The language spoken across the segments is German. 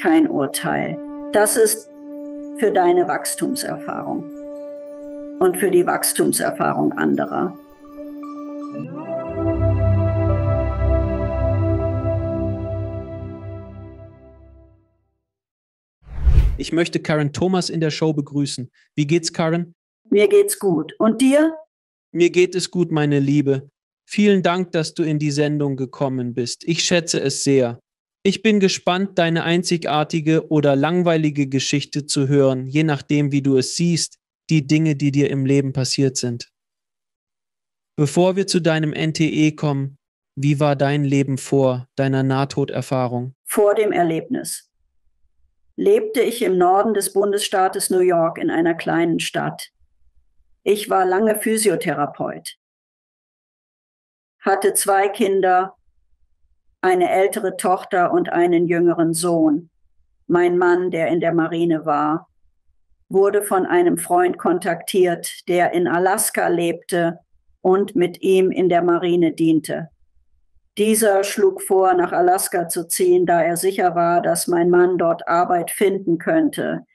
kein Urteil. Das ist für deine Wachstumserfahrung und für die Wachstumserfahrung anderer. Ich möchte Karen Thomas in der Show begrüßen. Wie geht's, Karen? Mir geht's gut. Und dir? Mir geht es gut, meine Liebe. Vielen Dank, dass du in die Sendung gekommen bist. Ich schätze es sehr. Ich bin gespannt, deine einzigartige oder langweilige Geschichte zu hören, je nachdem, wie du es siehst, die Dinge, die dir im Leben passiert sind. Bevor wir zu deinem NTE kommen, wie war dein Leben vor deiner Nahtoderfahrung? Vor dem Erlebnis lebte ich im Norden des Bundesstaates New York in einer kleinen Stadt. Ich war lange Physiotherapeut, hatte 2 Kinder, eine ältere Tochter und einen jüngeren Sohn. Mein Mann, der in der Marine war, wurde von einem Freund kontaktiert, der in Alaska lebte und mit ihm in der Marine diente. Dieser schlug vor, nach Alaska zu ziehen, da er sicher war, dass mein Mann dort Arbeit finden könnte.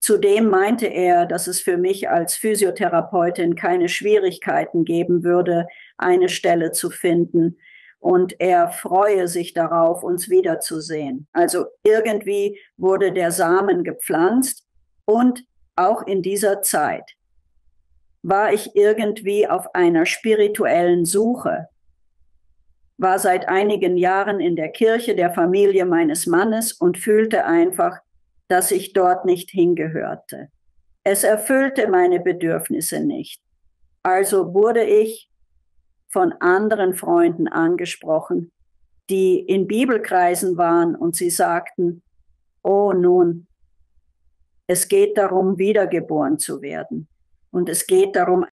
Zudem meinte er, dass es für mich als Physiotherapeutin keine Schwierigkeiten geben würde, eine Stelle zu finden. Und er freue sich darauf, uns wiederzusehen. Also irgendwie wurde der Samen gepflanzt und auch in dieser Zeit war ich irgendwie auf einer spirituellen Suche, war seit einigen Jahren in der Kirche der Familie meines Mannes und fühlte einfach, dass ich dort nicht hingehörte. Es erfüllte meine Bedürfnisse nicht. Also wurde ich von anderen Freunden angesprochen, die in Bibelkreisen waren und sie sagten, oh nun, es geht darum, wiedergeboren zu werden. Und es geht darum,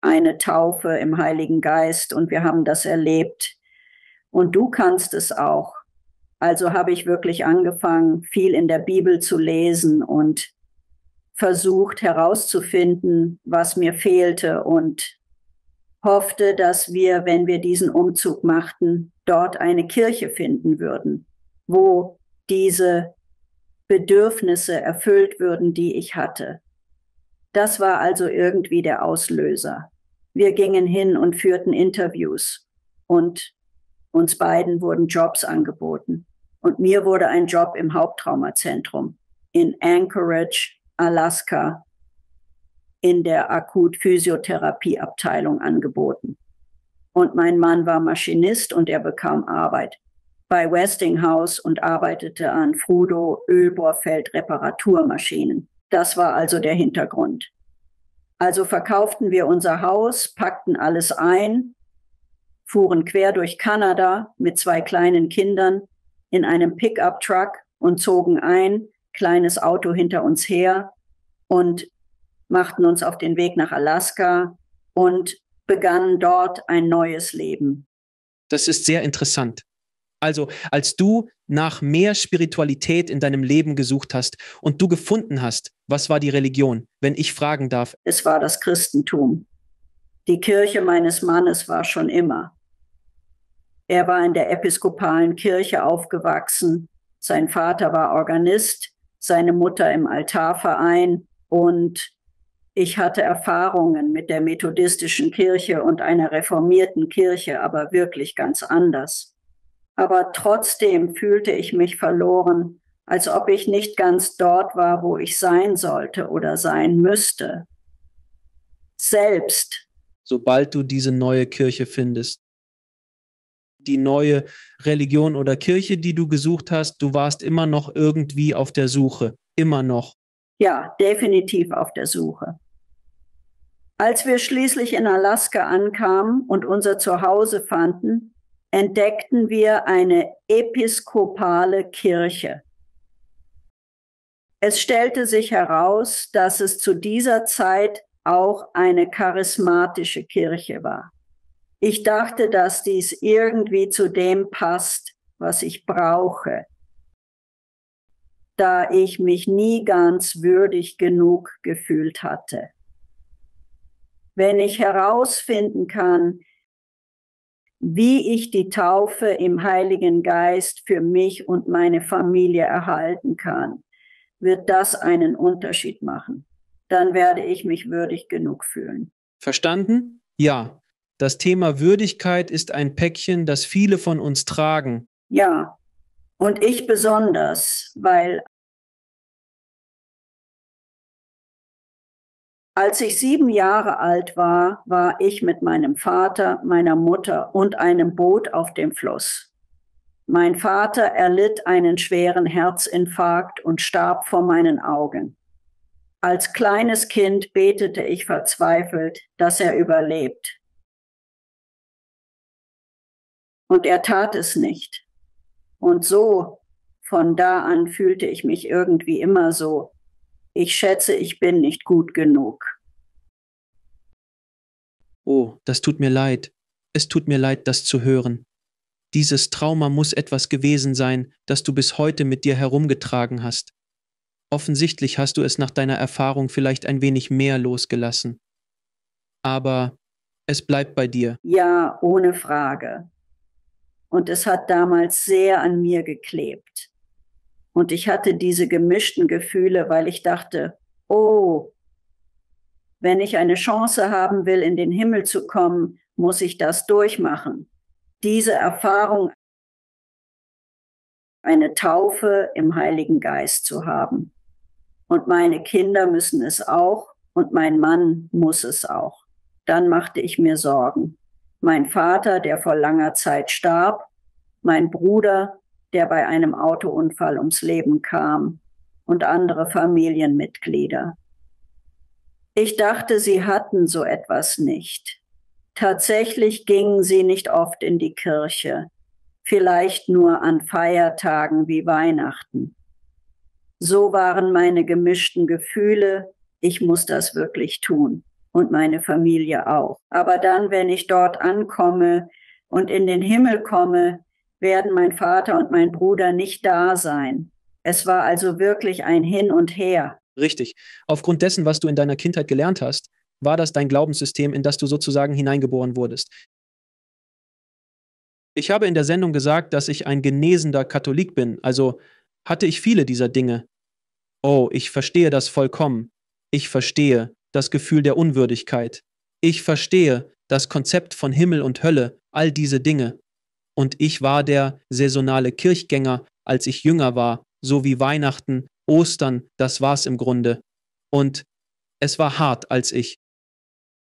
eine Taufe im Heiligen Geist und wir haben das erlebt. Und du kannst es auch. Also habe ich wirklich angefangen, viel in der Bibel zu lesen und versucht herauszufinden, was mir fehlte und hoffte, dass wir, wenn wir diesen Umzug machten, dort eine Kirche finden würden, wo diese Bedürfnisse erfüllt würden, die ich hatte. Das war also irgendwie der Auslöser. Wir gingen hin und führten Interviews und uns beiden wurden Jobs angeboten. Und mir wurde ein Job im Haupttraumazentrum in Anchorage, Alaska, in der Akut-Physiotherapie-Abteilung angeboten. Und mein Mann war Maschinist und er bekam Arbeit bei Westinghouse und arbeitete an Frudo-Ölbohrfeld-Reparaturmaschinen. Das war also der Hintergrund. Also verkauften wir unser Haus, packten alles ein, fuhren quer durch Kanada mit 2 kleinen Kindern in einem Pickup-Truck und zogen ein, kleines Auto hinter uns her und machten uns auf den Weg nach Alaska und begannen dort ein neues Leben. Das ist sehr interessant. Also, als du nach mehr Spiritualität in deinem Leben gesucht hast und du gefunden hast, was war die Religion, wenn ich fragen darf? Es war das Christentum. Die Kirche meines Mannes war schon immer. Er war in der episkopalen Kirche aufgewachsen. Sein Vater war Organist, seine Mutter im Altarverein und ich hatte Erfahrungen mit der methodistischen Kirche und einer reformierten Kirche, aber wirklich ganz anders. Aber trotzdem fühlte ich mich verloren, als ob ich nicht ganz dort war, wo ich sein sollte oder sein müsste. Selbst. Sobald du diese neue Kirche findest, die neue Religion oder Kirche, die du gesucht hast, du warst immer noch irgendwie auf der Suche. Immer noch. Ja, definitiv auf der Suche. Als wir schließlich in Alaska ankamen und unser Zuhause fanden, entdeckten wir eine episkopale Kirche. Es stellte sich heraus, dass es zu dieser Zeit auch eine charismatische Kirche war. Ich dachte, dass dies irgendwie zu dem passt, was ich brauche, da ich mich nie ganz würdig genug gefühlt hatte. Wenn ich herausfinden kann, wie ich die Taufe im Heiligen Geist für mich und meine Familie erhalten kann, wird das einen Unterschied machen. Dann werde ich mich würdig genug fühlen. Verstanden? Ja. Das Thema Würdigkeit ist ein Päckchen, das viele von uns tragen. Ja, und ich besonders, weil als ich 7 Jahre alt war, war ich mit meinem Vater, meiner Mutter und einem Boot auf dem Fluss. Mein Vater erlitt einen schweren Herzinfarkt und starb vor meinen Augen. Als kleines Kind betete ich verzweifelt, dass er überlebt. Und er tat es nicht. Und so, von da an fühlte ich mich irgendwie immer so. Ich schätze, ich bin nicht gut genug. Oh, das tut mir leid. Es tut mir leid, das zu hören. Dieses Trauma muss etwas gewesen sein, das du bis heute mit dir herumgetragen hast. Offensichtlich hast du es nach deiner Erfahrung vielleicht ein wenig mehr losgelassen. Aber es bleibt bei dir. Ja, ohne Frage. Und es hat damals sehr an mir geklebt. Und ich hatte diese gemischten Gefühle, weil ich dachte, oh, wenn ich eine Chance haben will, in den Himmel zu kommen, muss ich das durchmachen. Diese Erfahrung, eine Taufe im Heiligen Geist zu haben. Und meine Kinder müssen es auch und mein Mann muss es auch. Dann machte ich mir Sorgen. Mein Vater, der vor langer Zeit starb, mein Bruder, der bei einem Autounfall ums Leben kam und andere Familienmitglieder. Ich dachte, sie hatten so etwas nicht. Tatsächlich gingen sie nicht oft in die Kirche, vielleicht nur an Feiertagen wie Weihnachten. So waren meine gemischten Gefühle, ich muss das wirklich tun und meine Familie auch. Aber dann, wenn ich dort ankomme und in den Himmel komme, werden mein Vater und mein Bruder nicht da sein. Es war also wirklich ein Hin und Her. Richtig. Aufgrund dessen, was du in deiner Kindheit gelernt hast, war das dein Glaubenssystem, in das du sozusagen hineingeboren wurdest. Ich habe in der Sendung gesagt, dass ich ein genesender Katholik bin, also hatte ich viele dieser Dinge. Oh, ich verstehe das vollkommen. Ich verstehe das Gefühl der Unwürdigkeit. Ich verstehe das Konzept von Himmel und Hölle, all diese Dinge. Und ich war der saisonale Kirchgänger, als ich jünger war, so wie Weihnachten, Ostern, das war's im Grunde. Und es war hart als ich.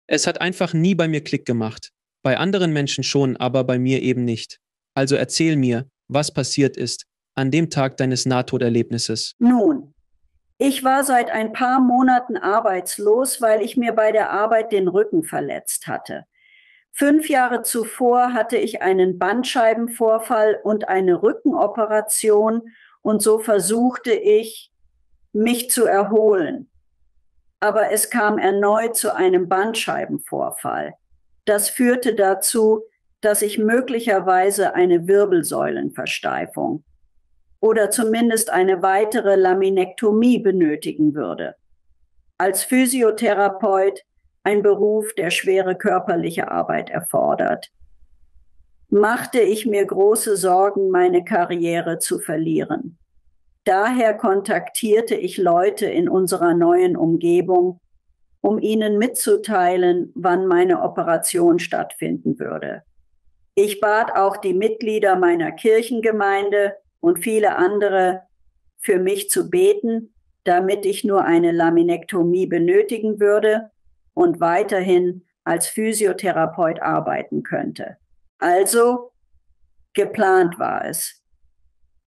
Es hat einfach nie bei mir Klick gemacht. Bei anderen Menschen schon, aber bei mir eben nicht. Also erzähl mir, was passiert ist an dem Tag deines Nahtoderlebnisses. Nun, ich war seit ein paar Monaten arbeitslos, weil ich mir bei der Arbeit den Rücken verletzt hatte. 5 Jahre zuvor hatte ich einen Bandscheibenvorfall und eine Rückenoperation und so versuchte ich, mich zu erholen. Aber es kam erneut zu einem Bandscheibenvorfall. Das führte dazu, dass ich möglicherweise eine Wirbelsäulenversteifung oder zumindest eine weitere Laminektomie benötigen würde. Als Physiotherapeut ein Beruf, der schwere körperliche Arbeit erfordert, machte ich mir große Sorgen, meine Karriere zu verlieren. Daher kontaktierte ich Leute in unserer neuen Umgebung, um ihnen mitzuteilen, wann meine Operation stattfinden würde. Ich bat auch die Mitglieder meiner Kirchengemeinde und viele andere, für mich zu beten, damit ich nur eine Laminektomie benötigen würde und weiterhin als Physiotherapeut arbeiten könnte. Also, geplant war es.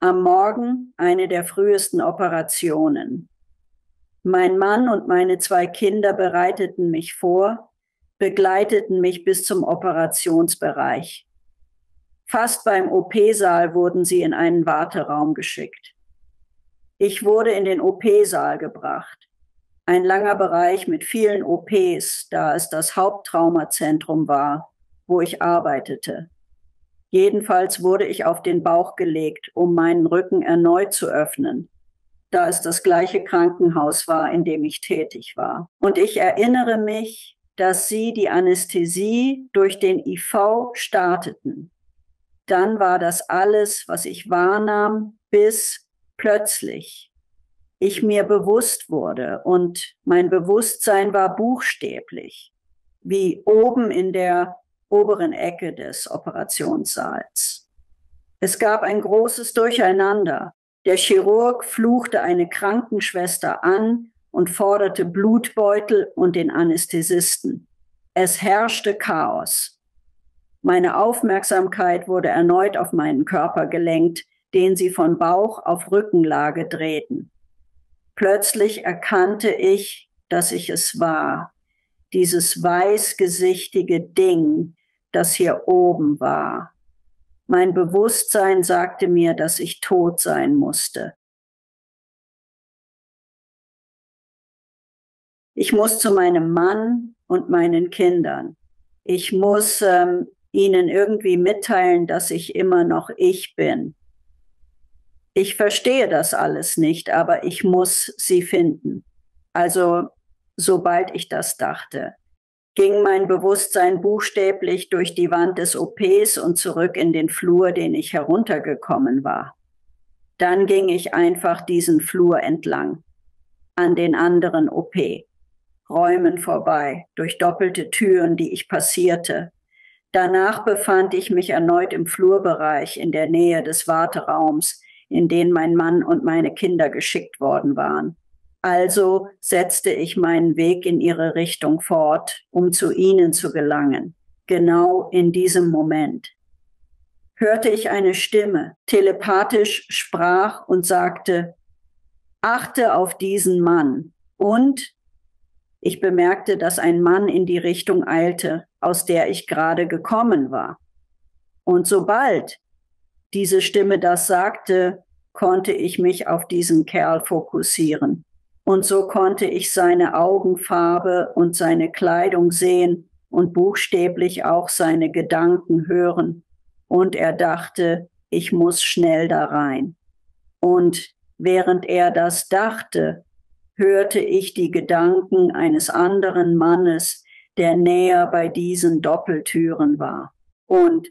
Am Morgen eine der frühesten Operationen. Mein Mann und meine 2 Kinder bereiteten mich vor, begleiteten mich bis zum Operationsbereich. Fast beim OP-Saal wurden sie in einen Warteraum geschickt. Ich wurde in den OP-Saal gebracht. Ein langer Bereich mit vielen OPs, da es das Haupttraumazentrum war, wo ich arbeitete. Jedenfalls wurde ich auf den Bauch gelegt, um meinen Rücken erneut zu öffnen, da es das gleiche Krankenhaus war, in dem ich tätig war. Und ich erinnere mich, dass sie die Anästhesie durch den IV starteten. Dann war das alles, was ich wahrnahm, bis plötzlich ich mir bewusst wurde und mein Bewusstsein war buchstäblich, wie oben in der oberen Ecke des Operationssaals. Es gab ein großes Durcheinander. Der Chirurg fluchte eine Krankenschwester an und forderte Blutbeutel und den Anästhesisten. Es herrschte Chaos. Meine Aufmerksamkeit wurde erneut auf meinen Körper gelenkt, den sie von Bauch auf Rückenlage drehten. Plötzlich erkannte ich, dass ich es war, dieses weißgesichtige Ding, das hier oben war. Mein Bewusstsein sagte mir, dass ich tot sein musste. Ich muss zu meinem Mann und meinen Kindern. Ich muss ihnen irgendwie mitteilen, dass ich immer noch ich bin. Ich verstehe das alles nicht, aber ich muss sie finden. Also, sobald ich das dachte, ging mein Bewusstsein buchstäblich durch die Wand des OPs und zurück in den Flur, den ich heruntergekommen war. Dann ging ich einfach diesen Flur entlang, an den anderen OP-Räumen vorbei, durch doppelte Türen, die ich passierte. Danach befand ich mich erneut im Flurbereich in der Nähe des Warteraums, in den mein Mann und meine Kinder geschickt worden waren. Also setzte ich meinen Weg in ihre Richtung fort, um zu ihnen zu gelangen. Genau in diesem Moment hörte ich eine Stimme, telepathisch sprach und sagte, achte auf diesen Mann. Und ich bemerkte, dass ein Mann in die Richtung eilte, aus der ich gerade gekommen war. Und sobald diese Stimme das sagte, konnte ich mich auf diesen Kerl fokussieren. Und so konnte ich seine Augenfarbe und seine Kleidung sehen und buchstäblich auch seine Gedanken hören. Und er dachte, ich muss schnell da rein. Und während er das dachte, hörte ich die Gedanken eines anderen Mannes, der näher bei diesen Doppeltüren war. Und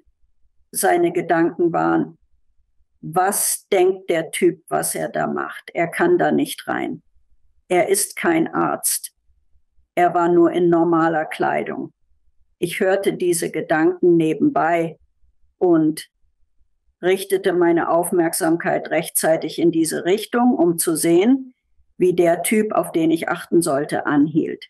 seine Gedanken waren, was denkt der Typ, was er da macht? Er kann da nicht rein. Er ist kein Arzt. Er war nur in normaler Kleidung. Ich hörte diese Gedanken nebenbei und richtete meine Aufmerksamkeit rechtzeitig in diese Richtung, um zu sehen, wie der Typ, auf den ich achten sollte, anhielt.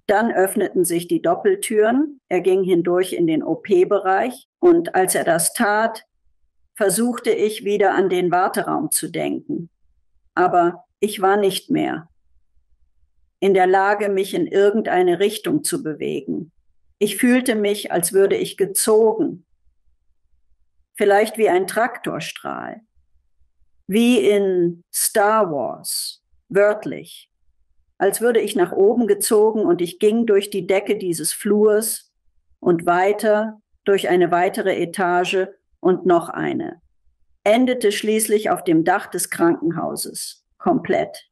Dann öffneten sich die Doppeltüren. Er ging hindurch in den OP-Bereich und als er das tat, versuchte ich wieder an den Warteraum zu denken. Aber ich war nicht mehr in der Lage, mich in irgendeine Richtung zu bewegen. Ich fühlte mich, als würde ich gezogen. Vielleicht wie ein Traktorstrahl. Wie in Star Wars, wörtlich. Als würde ich nach oben gezogen und ich ging durch die Decke dieses Flurs und weiter durch eine weitere Etage und noch eine. Endete schließlich auf dem Dach des Krankenhauses, komplett,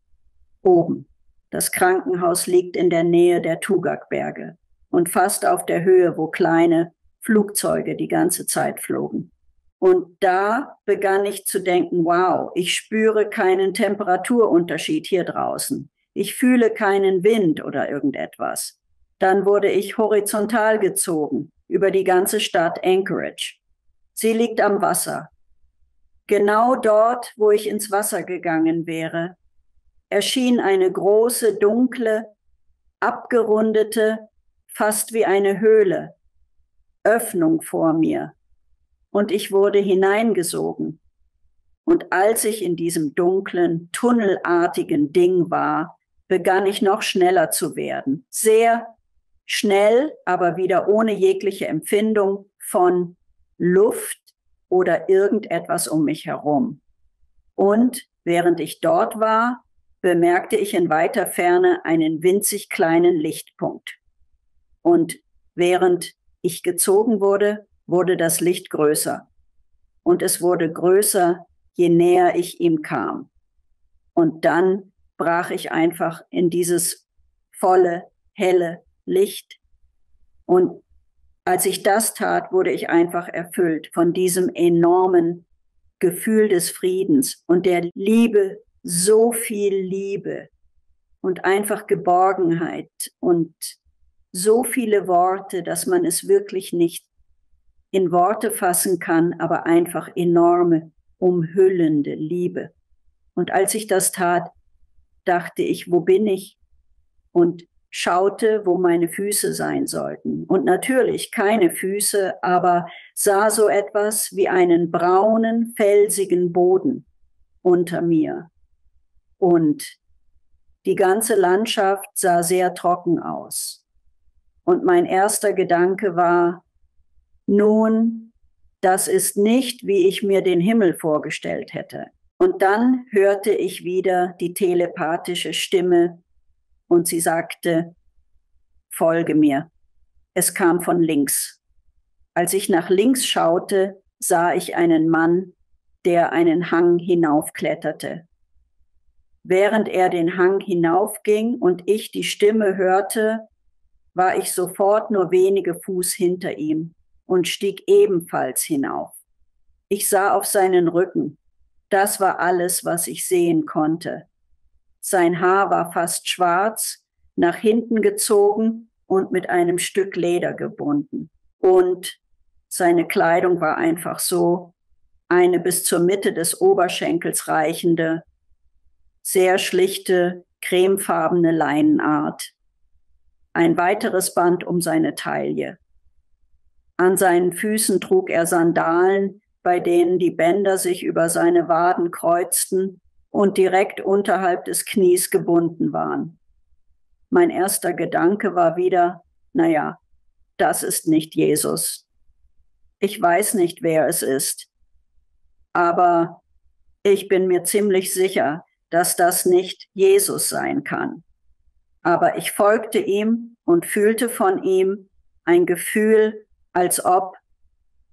oben. Das Krankenhaus liegt in der Nähe der Tugakberge und fast auf der Höhe, wo kleine Flugzeuge die ganze Zeit flogen. Und da begann ich zu denken, wow, ich spüre keinen Temperaturunterschied hier draußen. Ich fühle keinen Wind oder irgendetwas. Dann wurde ich horizontal gezogen über die ganze Stadt Anchorage. Sie liegt am Wasser. Genau dort, wo ich ins Wasser gegangen wäre, erschien eine große, dunkle, abgerundete, fast wie eine Höhle, Öffnung vor mir. Und ich wurde hineingesogen. Und als ich in diesem dunklen, tunnelartigen Ding war, begann ich noch schneller zu werden. Sehr schnell, aber wieder ohne jegliche Empfindung von Luft oder irgendetwas um mich herum. Und während ich dort war, bemerkte ich in weiter Ferne einen winzig kleinen Lichtpunkt. Und während ich gezogen wurde, wurde das Licht größer. Und es wurde größer, je näher ich ihm kam. Und dann brach ich einfach in dieses volle, helle Licht. Und als ich das tat, wurde ich einfach erfüllt von diesem enormen Gefühl des Friedens und der Liebe, so viel Liebe und einfach Geborgenheit und so viele Worte, dass man es wirklich nicht in Worte fassen kann, aber einfach enorme, umhüllende Liebe. Und als ich das tat, dachte ich, wo bin ich? Und schaute, wo meine Füße sein sollten. Und natürlich keine Füße, aber sah so etwas wie einen braunen, felsigen Boden unter mir. Und die ganze Landschaft sah sehr trocken aus. Und mein erster Gedanke war, nun, das ist nicht, wie ich mir den Himmel vorgestellt hätte. Und dann hörte ich wieder die telepathische Stimme und sie sagte, folge mir. Es kam von links. Als ich nach links schaute, sah ich einen Mann, der einen Hang hinaufkletterte. Während er den Hang hinaufging und ich die Stimme hörte, war ich sofort nur wenige Fuß hinter ihm und stieg ebenfalls hinauf. Ich sah auf seinen Rücken. Das war alles, was ich sehen konnte. Sein Haar war fast schwarz, nach hinten gezogen und mit einem Stück Leder gebunden. Und seine Kleidung war einfach so, eine bis zur Mitte des Oberschenkels reichende, sehr schlichte, cremefarbene Leinenart. Ein weiteres Band um seine Taille. An seinen Füßen trug er Sandalen, bei denen die Bänder sich über seine Waden kreuzten und direkt unterhalb des Knies gebunden waren. Mein erster Gedanke war wieder, naja, das ist nicht Jesus. Ich weiß nicht, wer es ist, aber ich bin mir ziemlich sicher, dass das nicht Jesus sein kann. Aber ich folgte ihm und fühlte von ihm ein Gefühl, als ob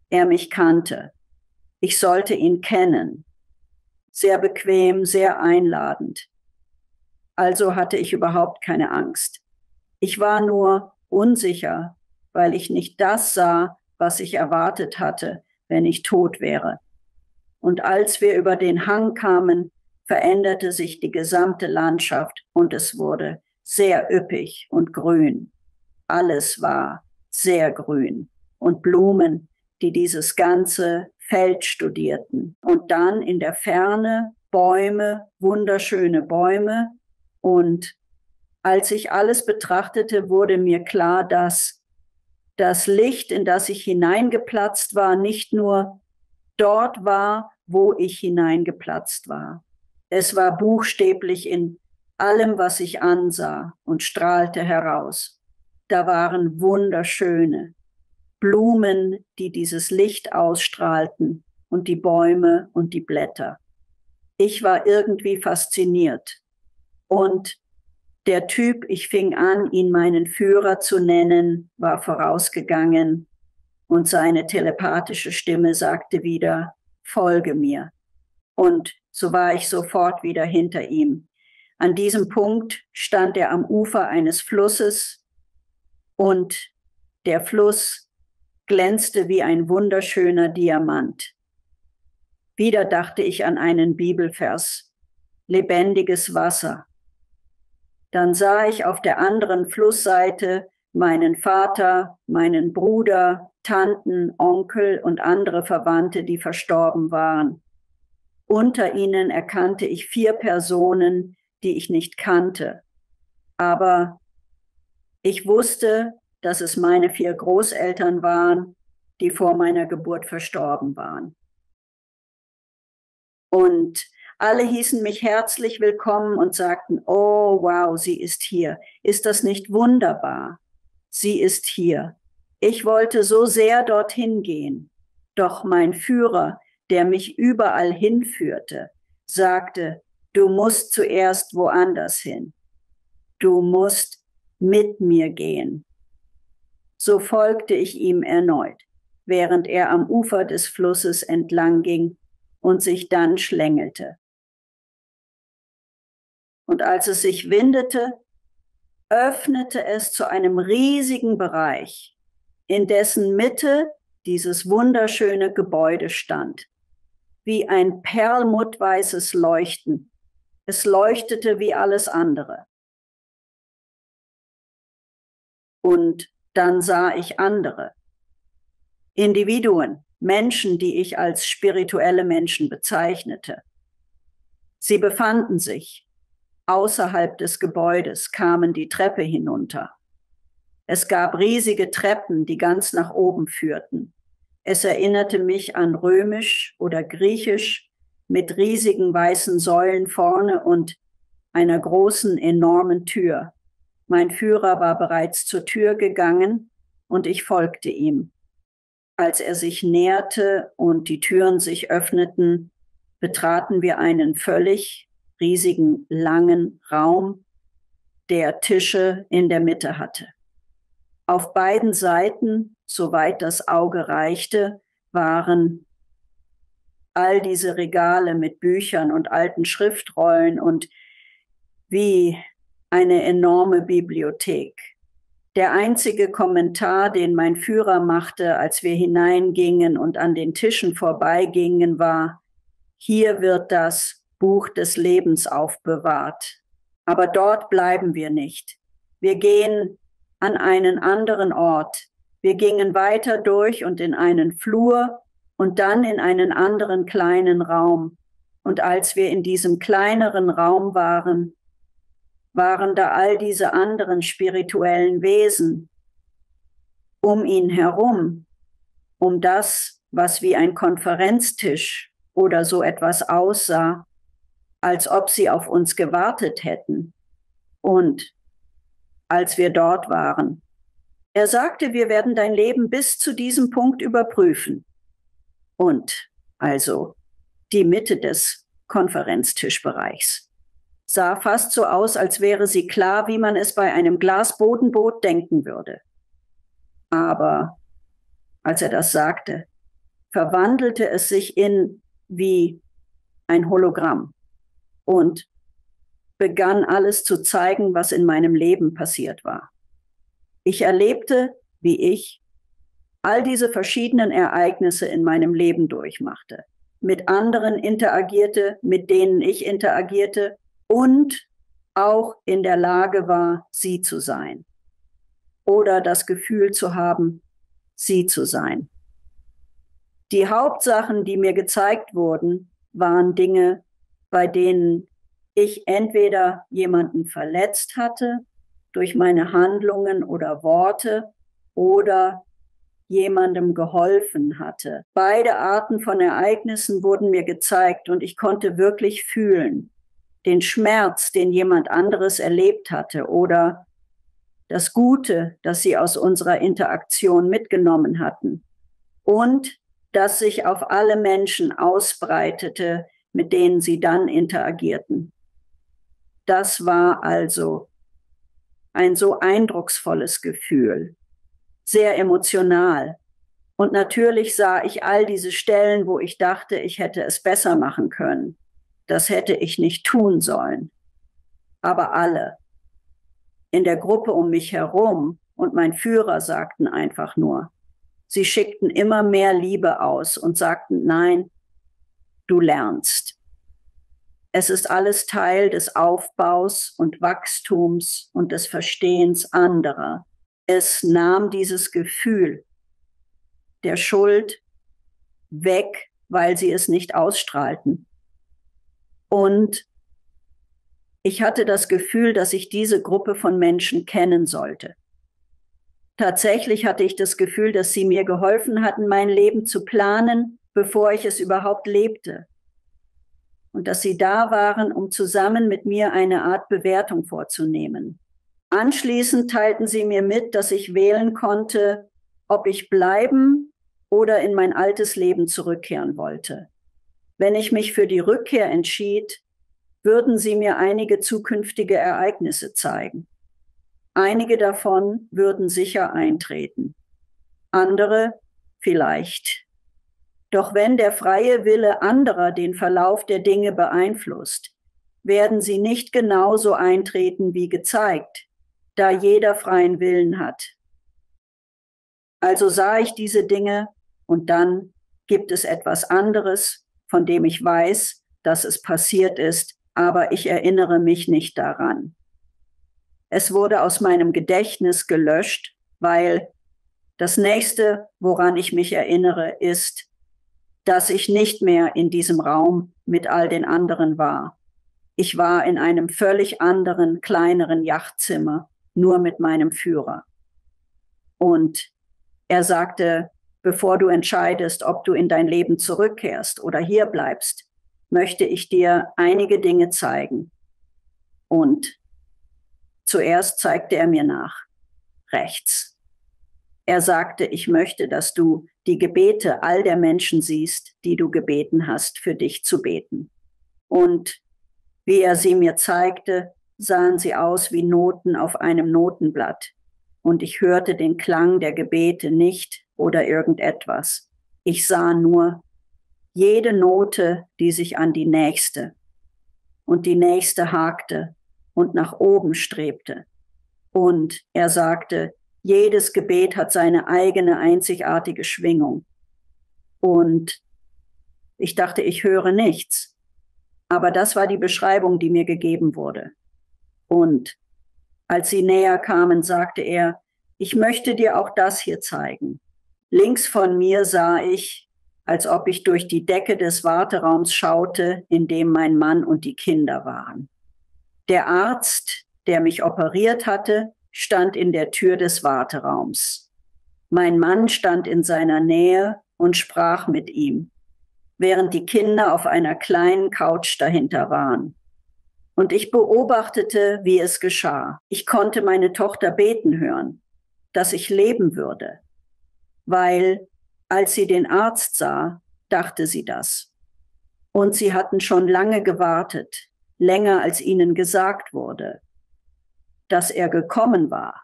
er mich kannte. Ich sollte ihn kennen. Sehr bequem, sehr einladend. Also hatte ich überhaupt keine Angst. Ich war nur unsicher, weil ich nicht das sah, was ich erwartet hatte, wenn ich tot wäre. Und als wir über den Hang kamen, veränderte sich die gesamte Landschaft und es wurde sehr üppig und grün. Alles war sehr grün und Blumen, die dieses ganze Feld studierten. Und dann in der Ferne Bäume, wunderschöne Bäume. Und als ich alles betrachtete, wurde mir klar, dass das Licht, in das ich hineingeplatzt war, nicht nur dort war, wo ich hineingeplatzt war. Es war buchstäblich in allem, was ich ansah und strahlte heraus. Da waren wunderschöne Blumen, die dieses Licht ausstrahlten und die Bäume und die Blätter. Ich war irgendwie fasziniert. Und der Typ, ich fing an, ihn meinen Führer zu nennen, war vorausgegangen und seine telepathische Stimme sagte wieder, folge mir. Und so war ich sofort wieder hinter ihm. An diesem Punkt stand er am Ufer eines Flusses und der Fluss glänzte wie ein wunderschöner Diamant. Wieder dachte ich an einen Bibelvers, lebendiges Wasser. Dann sah ich auf der anderen Flussseite meinen Vater, meinen Bruder, Tanten, Onkel und andere Verwandte, die verstorben waren. Unter ihnen erkannte ich 4 Personen, die ich nicht kannte. Aber ich wusste, dass es meine 4 Großeltern waren, die vor meiner Geburt verstorben waren. Und alle hießen mich herzlich willkommen und sagten, oh wow, sie ist hier. Ist das nicht wunderbar? Sie ist hier. Ich wollte so sehr dorthin gehen. Doch mein Führer, der mich überall hinführte, sagte, du musst zuerst woanders hin. Du musst mit mir gehen. So folgte ich ihm erneut, während er am Ufer des Flusses entlang ging und sich dann schlängelte. Und als es sich windete, öffnete es zu einem riesigen Bereich, in dessen Mitte dieses wunderschöne Gebäude stand, wie ein perlmuttweißes Leuchten. Es leuchtete wie alles andere. Und dann sah ich andere. Individuen, Menschen, die ich als spirituelle Menschen bezeichnete. Sie befanden sich außerhalb des Gebäudes, kamen die Treppe hinunter. Es gab riesige Treppen, die ganz nach oben führten. Es erinnerte mich an Römisch oder Griechisch mit riesigen weißen Säulen vorne und einer großen, enormen Tür. Mein Führer war bereits zur Tür gegangen und ich folgte ihm. Als er sich näherte und die Türen sich öffneten, betraten wir einen völlig riesigen, langen Raum, der Tische in der Mitte hatte. Auf beiden Seiten, soweit das Auge reichte, waren all diese Regale mit Büchern und alten Schriftrollen und wie eine enorme Bibliothek. Der einzige Kommentar, den mein Führer machte, als wir hineingingen und an den Tischen vorbeigingen, war: Hier wird das Buch des Lebens aufbewahrt. Aber dort bleiben wir nicht. Wir gehen an einen anderen Ort. Wir gingen weiter durch und in einen Flur und dann in einen anderen kleinen Raum. Und als wir in diesem kleineren Raum waren, waren da all diese anderen spirituellen Wesen um ihn herum, um das, was wie ein Konferenztisch oder so etwas aussah, als ob sie auf uns gewartet hätten. Und als wir dort waren, er sagte, wir werden dein Leben bis zu diesem Punkt überprüfen. Und also die Mitte des Konferenztischbereichs sah fast so aus, als wäre sie klar, wie man es bei einem Glasbodenboot denken würde. Aber als er das sagte, verwandelte es sich in wie ein Hologramm und begann alles zu zeigen, was in meinem Leben passiert war. Ich erlebte, wie ich all diese verschiedenen Ereignisse in meinem Leben durchmachte, mit anderen interagierte, mit denen ich interagierte und auch in der Lage war, sie zu sein oder das Gefühl zu haben, sie zu sein. Die Hauptsachen, die mir gezeigt wurden, waren Dinge, bei denen ich entweder jemanden verletzt hatte durch meine Handlungen oder Worte oder jemandem geholfen hatte. Beide Arten von Ereignissen wurden mir gezeigt und ich konnte wirklich fühlen, den Schmerz, den jemand anderes erlebt hatte oder das Gute, das sie aus unserer Interaktion mitgenommen hatten und das sich auf alle Menschen ausbreitete, mit denen sie dann interagierten. Das war also ein so eindrucksvolles Gefühl, sehr emotional. Und natürlich sah ich all diese Stellen, wo ich dachte, ich hätte es besser machen können. Das hätte ich nicht tun sollen. Aber alle in der Gruppe um mich herum und mein Führer sagten einfach nur, sie schickten immer mehr Liebe aus und sagten, nein, du lernst. Es ist alles Teil des Aufbaus und Wachstums und des Verstehens anderer. Es nahm dieses Gefühl der Schuld weg, weil sie es nicht ausstrahlten. Und ich hatte das Gefühl, dass ich diese Gruppe von Menschen kennen sollte. Tatsächlich hatte ich das Gefühl, dass sie mir geholfen hatten, mein Leben zu planen, bevor ich es überhaupt lebte. Und dass sie da waren, um zusammen mit mir eine Art Bewertung vorzunehmen. Anschließend teilten sie mir mit, dass ich wählen konnte, ob ich bleiben oder in mein altes Leben zurückkehren wollte. Wenn ich mich für die Rückkehr entschied, würden sie mir einige zukünftige Ereignisse zeigen. Einige davon würden sicher eintreten, andere vielleicht. Doch wenn der freie Wille anderer den Verlauf der Dinge beeinflusst, werden sie nicht genauso eintreten wie gezeigt. da jeder freien Willen hat. Also sah ich diese Dinge und dann gibt es etwas anderes, von dem ich weiß, dass es passiert ist, aber ich erinnere mich nicht daran. Es wurde aus meinem Gedächtnis gelöscht, weil das nächste, woran ich mich erinnere, ist, dass ich nicht mehr in diesem Raum mit all den anderen war. Ich war in einem völlig anderen, kleineren Yachtzimmer, nur mit meinem Führer. Und er sagte, bevor du entscheidest, ob du in dein Leben zurückkehrst oder hier bleibst, möchte ich dir einige Dinge zeigen. Und zuerst zeigte er mir nach, rechts. Er sagte, ich möchte, dass du die Gebete all der Menschen siehst, die du gebeten hast, für dich zu beten. Und wie er sie mir zeigte, sahen sie aus wie Noten auf einem Notenblatt. Und ich hörte den Klang der Gebete nicht oder irgendetwas. Ich sah nur jede Note, die sich an die nächste und die nächste hakte und nach oben strebte. Und er sagte, jedes Gebet hat seine eigene einzigartige Schwingung. Und ich dachte, ich höre nichts. Aber das war die Beschreibung, die mir gegeben wurde. Und als sie näher kamen, sagte er, ich möchte dir auch das hier zeigen. Links von mir sah ich, als ob ich durch die Decke des Warteraums schaute, in dem mein Mann und die Kinder waren. Der Arzt, der mich operiert hatte, stand in der Tür des Warteraums. Mein Mann stand in seiner Nähe und sprach mit ihm, während die Kinder auf einer kleinen Couch dahinter waren. Und ich beobachtete, wie es geschah. Ich konnte meine Tochter beten hören, dass ich leben würde, weil als sie den Arzt sah, dachte sie das. Und sie hatten schon lange gewartet, länger als ihnen gesagt wurde, dass er gekommen war,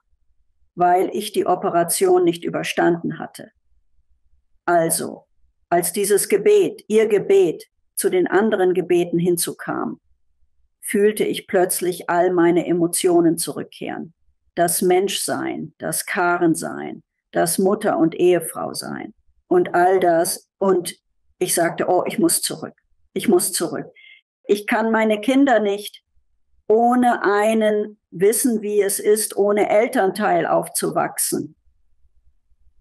weil ich die Operation nicht überstanden hatte. Also, als dieses Gebet, ihr Gebet, zu den anderen Gebeten hinzukam, fühlte ich plötzlich all meine Emotionen zurückkehren. Das Menschsein, das Karensein, das Mutter- und Ehefrau sein und all das. Und ich sagte, oh, ich muss zurück. Ich muss zurück. Ich kann meine Kinder nicht ohne einen wissen, wie es ist, ohne Elternteil aufzuwachsen.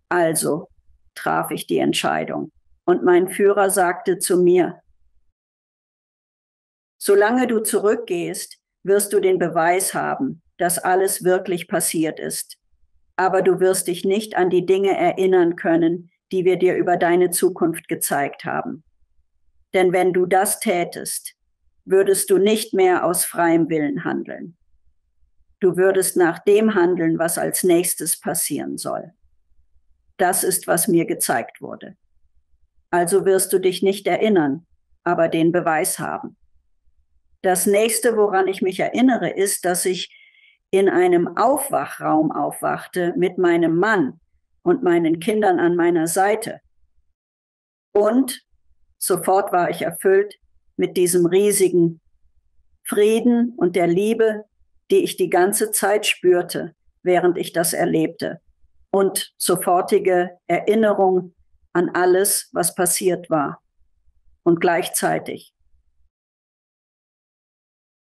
Also traf ich die Entscheidung. Und mein Führer sagte zu mir, solange du zurückgehst, wirst du den Beweis haben, dass alles wirklich passiert ist. Aber du wirst dich nicht an die Dinge erinnern können, die wir dir über deine Zukunft gezeigt haben. Denn wenn du das tätest, würdest du nicht mehr aus freiem Willen handeln. Du würdest nach dem handeln, was als nächstes passieren soll. Das ist, was mir gezeigt wurde. Also wirst du dich nicht erinnern, aber den Beweis haben. Das nächste, woran ich mich erinnere, ist, dass ich in einem Aufwachraum aufwachte mit meinem Mann und meinen Kindern an meiner Seite. Und sofort war ich erfüllt mit diesem riesigen Frieden und der Liebe, die ich die ganze Zeit spürte, während ich das erlebte. Und sofortige Erinnerung an alles, was passiert war. Und gleichzeitig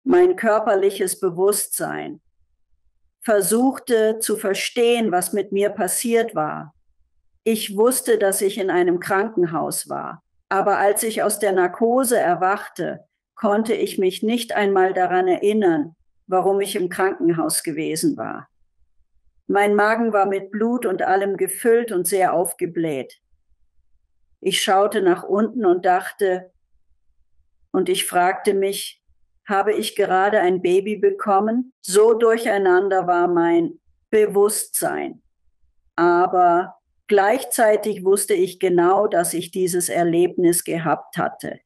mein körperliches Bewusstsein versuchte zu verstehen, was mit mir passiert war. Ich wusste, dass ich in einem Krankenhaus war. Aber als ich aus der Narkose erwachte, konnte ich mich nicht einmal daran erinnern, warum ich im Krankenhaus gewesen war. Mein Magen war mit Blut und allem gefüllt und sehr aufgebläht. Ich schaute nach unten und dachte, und ich fragte mich, habe ich gerade ein Baby bekommen? So durcheinander war mein Bewusstsein. Aber gleichzeitig wusste ich genau, dass ich dieses Erlebnis gehabt hatte.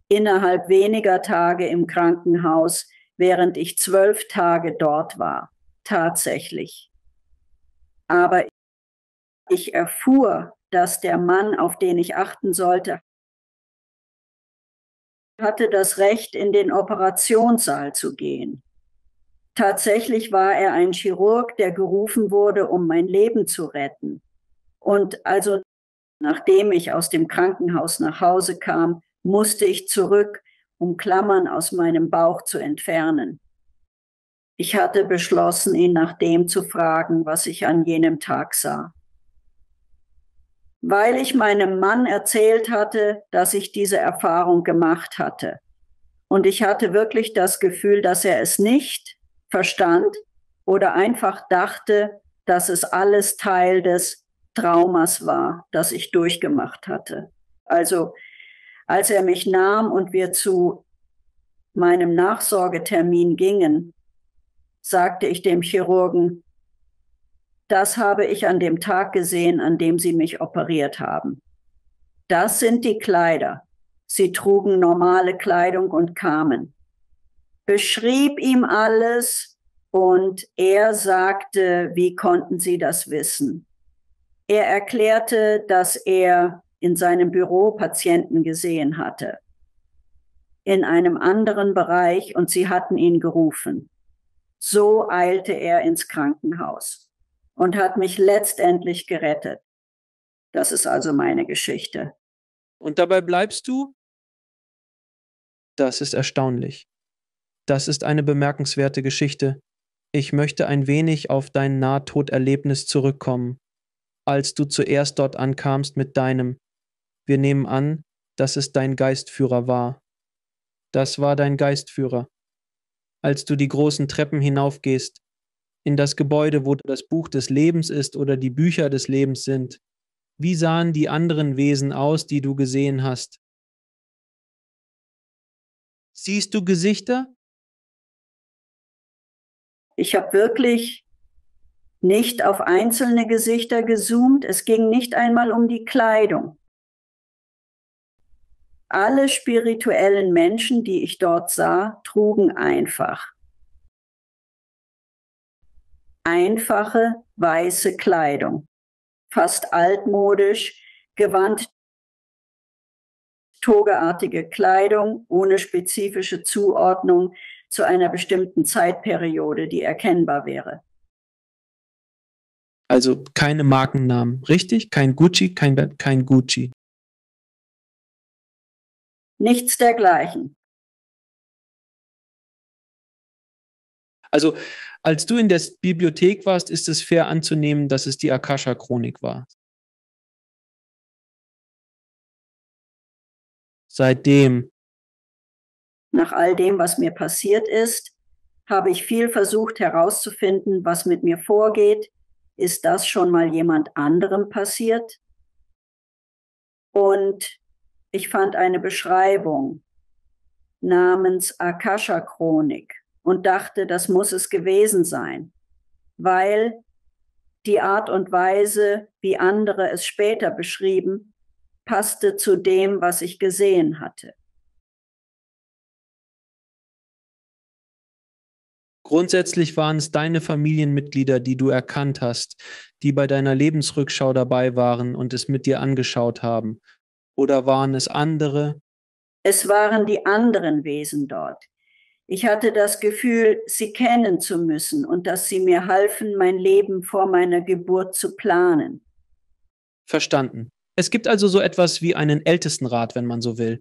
Innerhalb weniger Tage im Krankenhaus, während ich 12 Tage dort war. Tatsächlich. Aber ich erfuhr, dass der Mann, auf den ich achten sollte, hatte das Recht, in den Operationssaal zu gehen. Tatsächlich war er ein Chirurg, der gerufen wurde, um mein Leben zu retten. Und also, nachdem ich aus dem Krankenhaus nach Hause kam, musste ich zurück, um Klammern aus meinem Bauch zu entfernen. Ich hatte beschlossen, ihn nach dem zu fragen, was ich an jenem Tag sah. Weil ich meinem Mann erzählt hatte, dass ich diese Erfahrung gemacht hatte. Und ich hatte wirklich das Gefühl, dass er es nicht verstand oder einfach dachte, dass es alles Teil des Traumas war, das ich durchgemacht hatte. Also, als er mich nahm und wir zu meinem Nachsorgetermin gingen, sagte ich dem Chirurgen, das habe ich an dem Tag gesehen, an dem Sie mich operiert haben. Das sind die Kleider. Sie trugen normale Kleidung und kamen. Beschrieb ihm alles und er sagte, wie konnten Sie das wissen? Er erklärte, dass er in seinem Büro Patienten gesehen hatte, in einem anderen Bereich, und sie hatten ihn gerufen. So eilte er ins Krankenhaus und hat mich letztendlich gerettet. Das ist also meine Geschichte. Und dabei bleibst du? Das ist erstaunlich. Das ist eine bemerkenswerte Geschichte. Ich möchte ein wenig auf dein Nahtoderlebnis zurückkommen, als du zuerst dort ankamst mit deinem. Wir nehmen an, dass es dein Geistführer war. Das war dein Geistführer. Als du die großen Treppen hinaufgehst, in das Gebäude, wo das Buch des Lebens ist oder die Bücher des Lebens sind, wie sahen die anderen Wesen aus, die du gesehen hast? Siehst du Gesichter? Ich habe wirklich nicht auf einzelne Gesichter gezoomt. Es ging nicht einmal um die Kleidung. Alle spirituellen Menschen, die ich dort sah, trugen einfache, weiße Kleidung. Fast altmodisch, gewandt, togeartige Kleidung ohne spezifische Zuordnung zu einer bestimmten Zeitperiode, die erkennbar wäre. Also keine Markennamen, richtig? Kein Gucci, kein Gucci. Nichts dergleichen. Also als du in der Bibliothek warst, ist es fair anzunehmen, dass es die Akasha-Chronik war. Seitdem. Nach all dem, was mir passiert ist, habe ich viel versucht herauszufinden, was mit mir vorgeht. Ist das schon mal jemand anderem passiert? Und ich fand eine Beschreibung namens Akasha-Chronik und dachte, das muss es gewesen sein, weil die Art und Weise, wie andere es später beschrieben, passte zu dem, was ich gesehen hatte. Grundsätzlich waren es deine Familienmitglieder, die du erkannt hast, die bei deiner Lebensrückschau dabei waren und es mit dir angeschaut haben. Oder waren es andere? Es waren die anderen Wesen dort. Ich hatte das Gefühl, sie kennen zu müssen und dass sie mir halfen, mein Leben vor meiner Geburt zu planen. Verstanden. Es gibt also so etwas wie einen Ältestenrat, wenn man so will.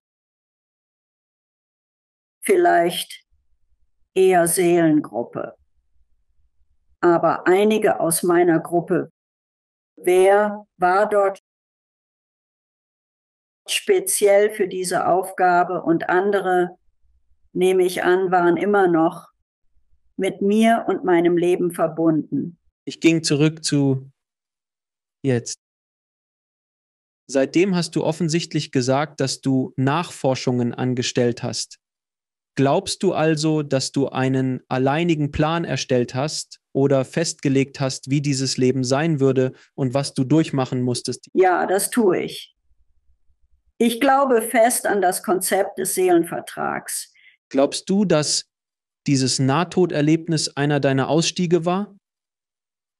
Vielleicht eher Seelengruppe. Aber einige aus meiner Gruppe, wer war dort speziell für diese Aufgabe, und andere, nehme ich an, waren immer noch mit mir und meinem Leben verbunden. Ich ging zurück zu jetzt. Seitdem hast du offensichtlich gesagt, dass du Nachforschungen angestellt hast. Glaubst du also, dass du einen alleinigen Plan erstellt hast oder festgelegt hast, wie dieses Leben sein würde und was du durchmachen musstest? Ja, das tue ich. Ich glaube fest an das Konzept des Seelenvertrags. Glaubst du, dass dieses Nahtoderlebnis einer deiner Ausstiege war?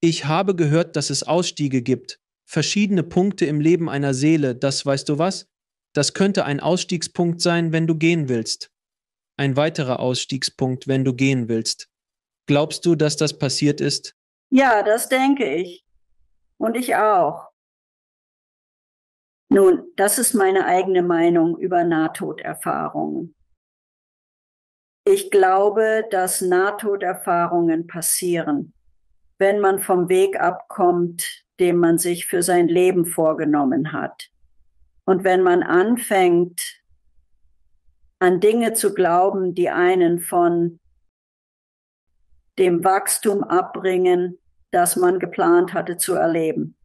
Ich habe gehört, dass es Ausstiege gibt. Verschiedene Punkte im Leben einer Seele, das weißt du was? Das könnte ein Ausstiegspunkt sein, wenn du gehen willst. Ein weiterer Ausstiegspunkt, wenn du gehen willst. Glaubst du, dass das passiert ist? Ja, das denke ich. Und ich auch. Nun, das ist meine eigene Meinung über Nahtoderfahrungen. Ich glaube, dass Nahtoderfahrungen passieren, wenn man vom Weg abkommt, den man sich für sein Leben vorgenommen hat. Und wenn man anfängt, an Dinge zu glauben, die einen von dem Wachstum abbringen, das man geplant hatte zu erleben.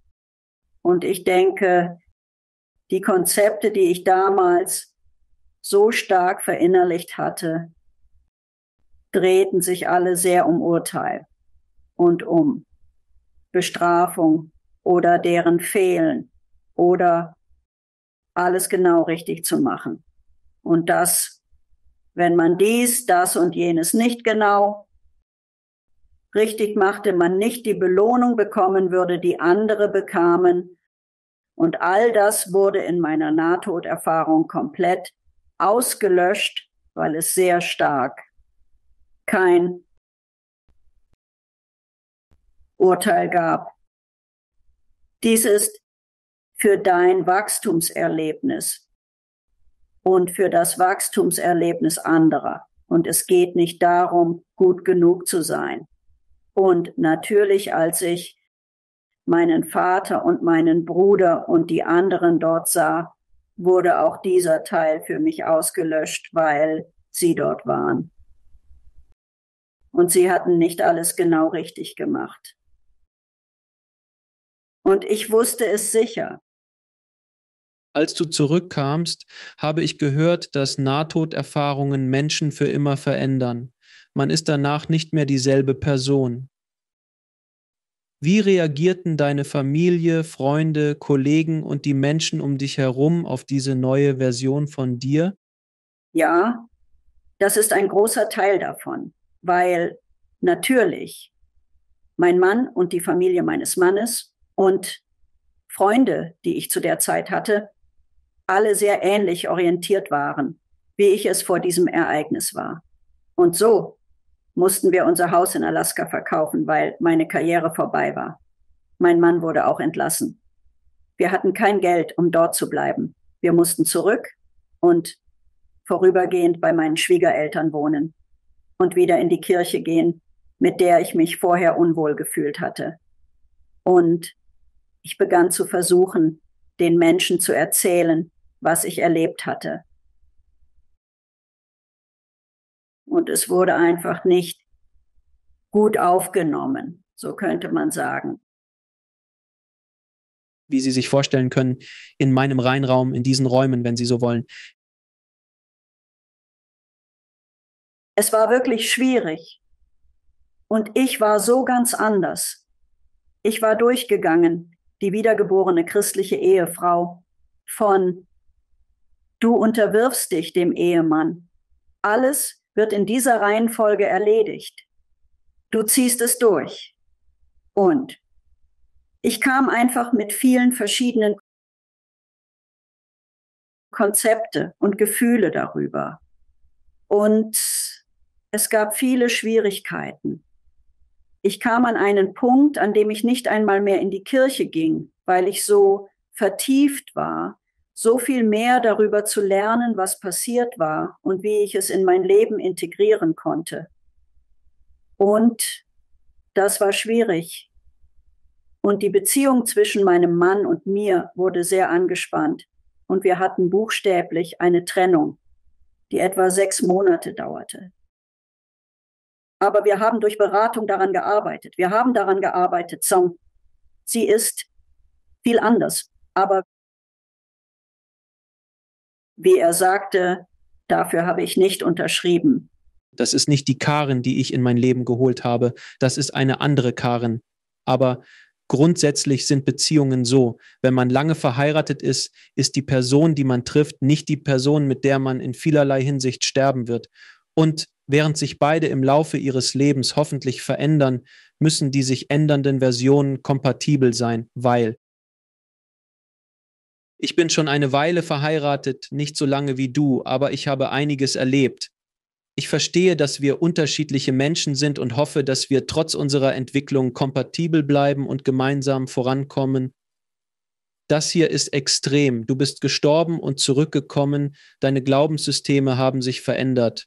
Und ich denke, die Konzepte, die ich damals so stark verinnerlicht hatte, drehten sich alle sehr um Urteil und um Bestrafung oder deren Fehlen oder alles genau richtig zu machen. Und das, wenn man dies, das und jenes nicht genau richtig machte, man nicht die Belohnung bekommen würde, die andere bekamen. Und all das wurde in meiner Nahtoderfahrung komplett ausgelöscht, weil es sehr stark kein Urteil gab. Dies ist für dein Wachstumserlebnis und für das Wachstumserlebnis anderer. Und es geht nicht darum, gut genug zu sein. Und natürlich, als ich meinen Vater und meinen Bruder und die anderen dort sah, wurde auch dieser Teil für mich ausgelöscht, weil sie dort waren. Und sie hatten nicht alles genau richtig gemacht. Und ich wusste es sicher. Als du zurückkamst, habe ich gehört, dass Nahtoderfahrungen Menschen für immer verändern. Man ist danach nicht mehr dieselbe Person. Wie reagierten deine Familie, Freunde, Kollegen und die Menschen um dich herum auf diese neue Version von dir? Ja, das ist ein großer Teil davon, weil natürlich mein Mann und die Familie meines Mannes und Freunde, die ich zu der Zeit hatte, alle sehr ähnlich orientiert waren, wie ich es vor diesem Ereignis war. Und so mussten wir unser Haus in Alaska verkaufen, weil meine Karriere vorbei war. Mein Mann wurde auch entlassen. Wir hatten kein Geld, um dort zu bleiben. Wir mussten zurück und vorübergehend bei meinen Schwiegereltern wohnen und wieder in die Kirche gehen, mit der ich mich vorher unwohl gefühlt hatte. Und ich begann zu versuchen, den Menschen zu erzählen, was ich erlebt hatte. Und es wurde einfach nicht gut aufgenommen, so könnte man sagen. Wie Sie sich vorstellen können, in meinem Reinraum, in diesen Räumen, wenn Sie so wollen. Es war wirklich schwierig. Und ich war so ganz anders. Ich war durchgegangen, die wiedergeborene christliche Ehefrau, von du unterwirfst dich dem Ehemann. Alles wird in dieser Reihenfolge erledigt. Du ziehst es durch. Und ich kam einfach mit vielen verschiedenen Konzepte und Gefühle darüber. Und es gab viele Schwierigkeiten. Ich kam an einen Punkt, an dem ich nicht einmal mehr in die Kirche ging, weil ich so vertieft war, so viel mehr darüber zu lernen, was passiert war und wie ich es in mein Leben integrieren konnte. Und das war schwierig. Und die Beziehung zwischen meinem Mann und mir wurde sehr angespannt. Und wir hatten buchstäblich eine Trennung, die etwa 6 Monate dauerte. Aber wir haben durch Beratung daran gearbeitet. Wir haben daran gearbeitet. Sie ist viel anders. Aber wie er sagte, dafür habe ich nicht unterschrieben. Das ist nicht die Karen, die ich in mein Leben geholt habe. Das ist eine andere Karen. Aber grundsätzlich sind Beziehungen so. Wenn man lange verheiratet ist, ist die Person, die man trifft, nicht die Person, mit der man in vielerlei Hinsicht sterben wird. Und während sich beide im Laufe ihres Lebens hoffentlich verändern, müssen die sich ändernden Versionen kompatibel sein, weil ich bin schon eine Weile verheiratet, nicht so lange wie du, aber ich habe einiges erlebt. Ich verstehe, dass wir unterschiedliche Menschen sind und hoffe, dass wir trotz unserer Entwicklung kompatibel bleiben und gemeinsam vorankommen. Das hier ist extrem. Du bist gestorben und zurückgekommen. Deine Glaubenssysteme haben sich verändert.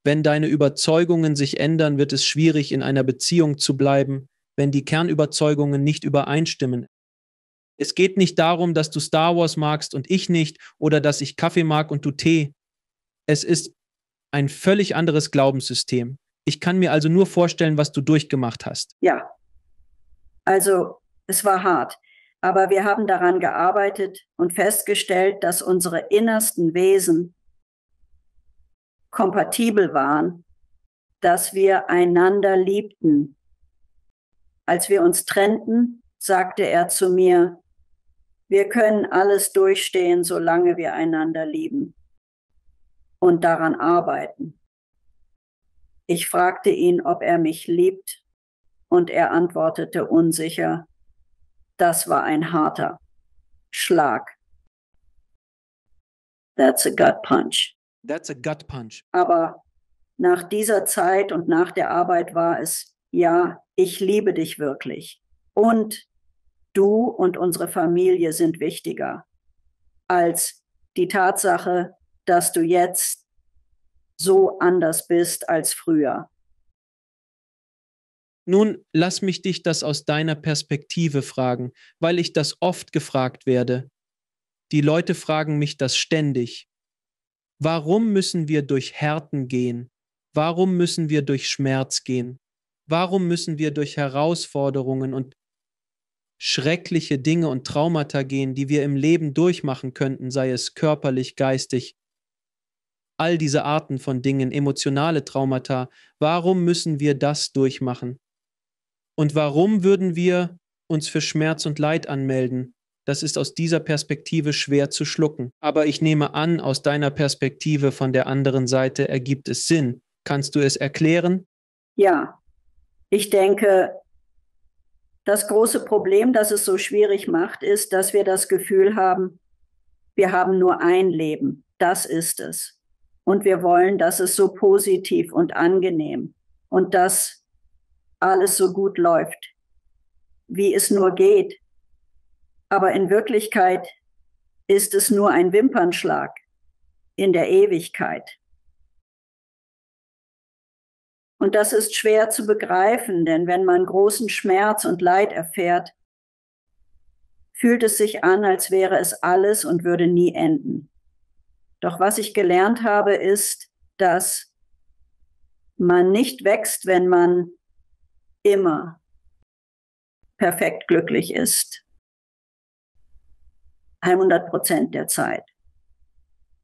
Wenn deine Überzeugungen sich ändern, wird es schwierig, in einer Beziehung zu bleiben, wenn die Kernüberzeugungen nicht übereinstimmen. Es geht nicht darum, dass du Star Wars magst und ich nicht, oder dass ich Kaffee mag und du Tee. Es ist ein völlig anderes Glaubenssystem. Ich kann mir also nur vorstellen, was du durchgemacht hast. Ja, also es war hart, aber wir haben daran gearbeitet und festgestellt, dass unsere innersten Wesen kompatibel waren, dass wir einander liebten. Als wir uns trennten, sagte er zu mir, wir können alles durchstehen, solange wir einander lieben und daran arbeiten. Ich fragte ihn, ob er mich liebt, und er antwortete unsicher. Das war ein harter Schlag. That's a gut punch. That's a gut punch. Aber nach dieser Zeit und nach der Arbeit war es, ja, ich liebe dich wirklich. Und du und unsere Familie sind wichtiger als die Tatsache, dass du jetzt so anders bist als früher. Nun, lass mich dich das aus deiner Perspektive fragen, weil ich das oft gefragt werde. Die Leute fragen mich das ständig. Warum müssen wir durch Härten gehen? Warum müssen wir durch Schmerz gehen? Warum müssen wir durch Herausforderungen und schreckliche Dinge und Traumata gehen, die wir im Leben durchmachen könnten, sei es körperlich, geistig? All diese Arten von Dingen, emotionale Traumata, warum müssen wir das durchmachen? Und warum würden wir uns für Schmerz und Leid anmelden? Das ist aus dieser Perspektive schwer zu schlucken. Aber ich nehme an, aus deiner Perspektive von der anderen Seite ergibt es Sinn. Kannst du es erklären? Ja, ich denke, das große Problem, das es so schwierig macht, ist, dass wir das Gefühl haben, wir haben nur ein Leben. Das ist es. Und wir wollen, dass es so positiv und angenehm und dass alles so gut läuft, wie es nur geht. Aber in Wirklichkeit ist es nur ein Wimpernschlag in der Ewigkeit. Und das ist schwer zu begreifen, denn wenn man großen Schmerz und Leid erfährt, fühlt es sich an, als wäre es alles und würde nie enden. Doch was ich gelernt habe, ist, dass man nicht wächst, wenn man immer perfekt glücklich ist. 100% der Zeit.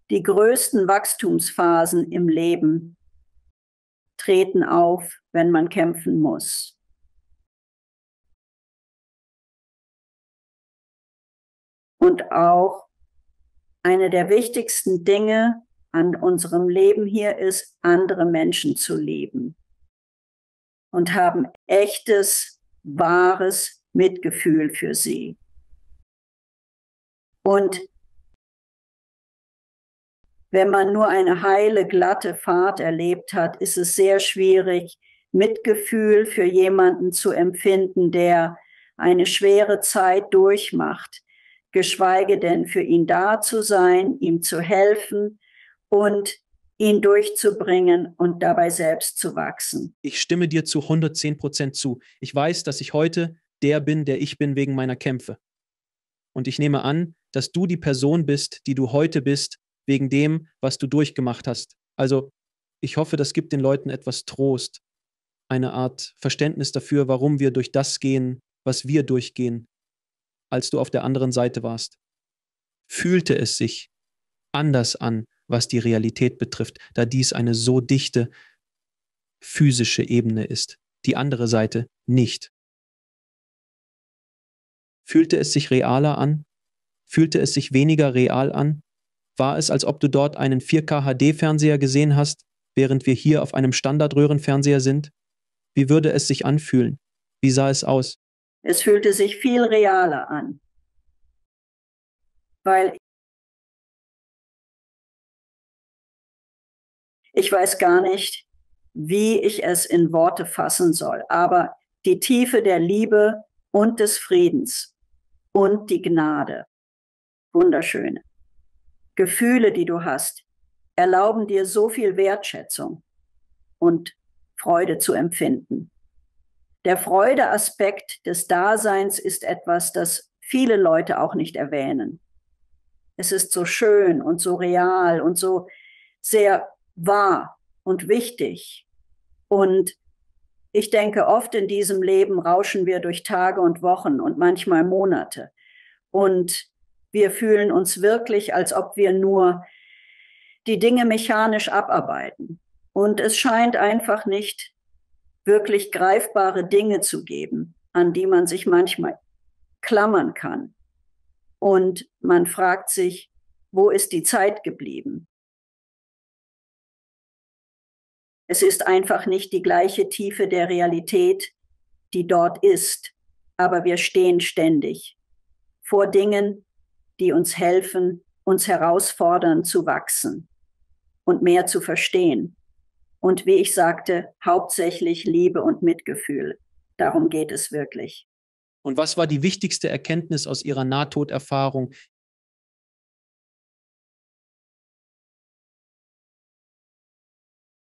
Die größten Wachstumsphasen im Leben treten auf, wenn man kämpfen muss. Und auch eine der wichtigsten Dinge an unserem Leben hier ist, andere Menschen zu lieben. Und haben echtes, wahres Mitgefühl für sie. Und wenn man nur eine heile, glatte Fahrt erlebt hat, ist es sehr schwierig, Mitgefühl für jemanden zu empfinden, der eine schwere Zeit durchmacht, geschweige denn für ihn da zu sein, ihm zu helfen und ihn durchzubringen und dabei selbst zu wachsen. Ich stimme dir zu 110% zu. Ich weiß, dass ich heute der bin, der ich bin wegen meiner Kämpfe. Und ich nehme an, dass du die Person bist, die du heute bist, wegen dem, was du durchgemacht hast. Also, ich hoffe, das gibt den Leuten etwas Trost, eine Art Verständnis dafür, warum wir durch das gehen, was wir durchgehen, als du auf der anderen Seite warst. Fühlte es sich anders an, was die Realität betrifft, da dies eine so dichte physische Ebene ist, die andere Seite nicht. Fühlte es sich realer an? Fühlte es sich weniger real an? War es, als ob du dort einen 4K HD-Fernseher gesehen hast, während wir hier auf einem Standardröhrenfernseher sind? Wie würde es sich anfühlen? Wie sah es aus? Es fühlte sich viel realer an, weil Ich weiß gar nicht, wie ich es in Worte fassen soll, aber die Tiefe der Liebe und des Friedens und die Gnade, wunderschöne Gefühle, die du hast, erlauben dir so viel Wertschätzung und Freude zu empfinden. Der Freudeaspekt des Daseins ist etwas, das viele Leute auch nicht erwähnen. Es ist so schön und so real und so sehr wahr und wichtig. Und ich denke, oft in diesem Leben rauschen wir durch Tage und Wochen und manchmal Monate. Und wir fühlen uns wirklich, als ob wir nur die Dinge mechanisch abarbeiten. Und es scheint einfach nicht wirklich greifbare Dinge zu geben, an die man sich manchmal klammern kann. Und man fragt sich, wo ist die Zeit geblieben? Es ist einfach nicht die gleiche Tiefe der Realität, die dort ist. Aber wir stehen ständig vor Dingen, die uns helfen, uns herausfordern zu wachsen und mehr zu verstehen. Und wie ich sagte, hauptsächlich Liebe und Mitgefühl. Darum geht es wirklich. Und was war die wichtigste Erkenntnis aus Ihrer Nahtoderfahrung?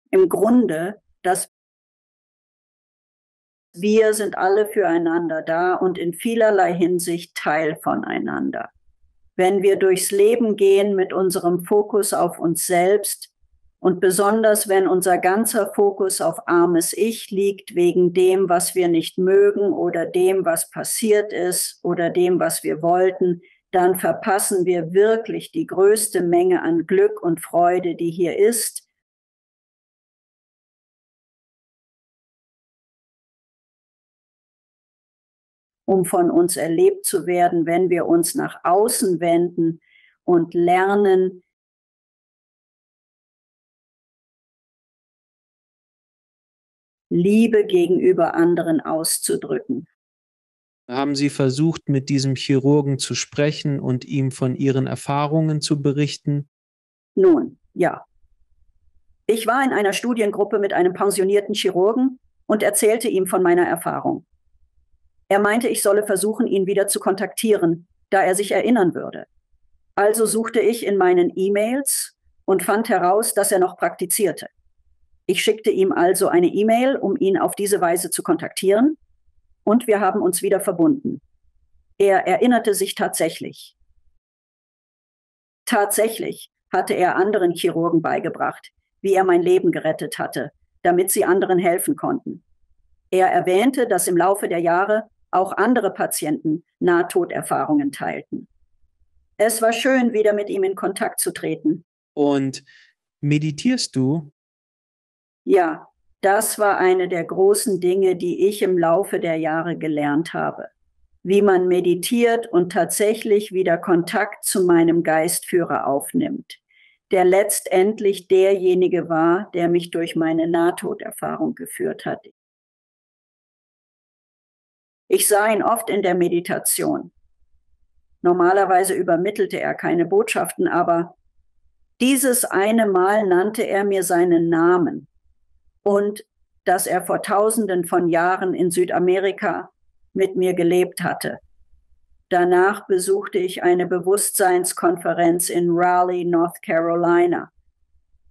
Im Grunde, dass wir sind alle füreinander da und in vielerlei Hinsicht Teil voneinander. Wenn wir durchs Leben gehen mit unserem Fokus auf uns selbst und besonders wenn unser ganzer Fokus auf armes Ich liegt wegen dem, was wir nicht mögen oder dem, was passiert ist oder dem, was wir wollten, dann verpassen wir wirklich die größte Menge an Glück und Freude, die hier ist. Um von uns erlebt zu werden, wenn wir uns nach außen wenden und lernen, Liebe gegenüber anderen auszudrücken. Haben Sie versucht, mit diesem Chirurgen zu sprechen und ihm von Ihren Erfahrungen zu berichten? Nun, ja. Ich war in einer Studiengruppe mit einem pensionierten Chirurgen und erzählte ihm von meiner Erfahrung. Er meinte, ich solle versuchen, ihn wieder zu kontaktieren, da er sich erinnern würde. Also suchte ich in meinen E-Mails und fand heraus, dass er noch praktizierte. Ich schickte ihm also eine E-Mail, um ihn auf diese Weise zu kontaktieren, und wir haben uns wieder verbunden. Er erinnerte sich tatsächlich. Tatsächlich hatte er anderen Chirurgen beigebracht, wie er mein Leben gerettet hatte, damit sie anderen helfen konnten. Er erwähnte, dass im Laufe der Jahre auch andere Patienten Nahtoderfahrungen teilten. Es war schön, wieder mit ihm in Kontakt zu treten. Und meditierst du? Ja, das war eine der großen Dinge, die ich im Laufe der Jahre gelernt habe. Wie man meditiert und tatsächlich wieder Kontakt zu meinem Geistführer aufnimmt, der letztendlich derjenige war, der mich durch meine Nahtoderfahrung geführt hat. Ich sah ihn oft in der Meditation. Normalerweise übermittelte er keine Botschaften, aber dieses eine Mal nannte er mir seinen Namen und dass er vor Tausenden von Jahren in Südamerika mit mir gelebt hatte. Danach besuchte ich eine Bewusstseinskonferenz in Raleigh, North Carolina.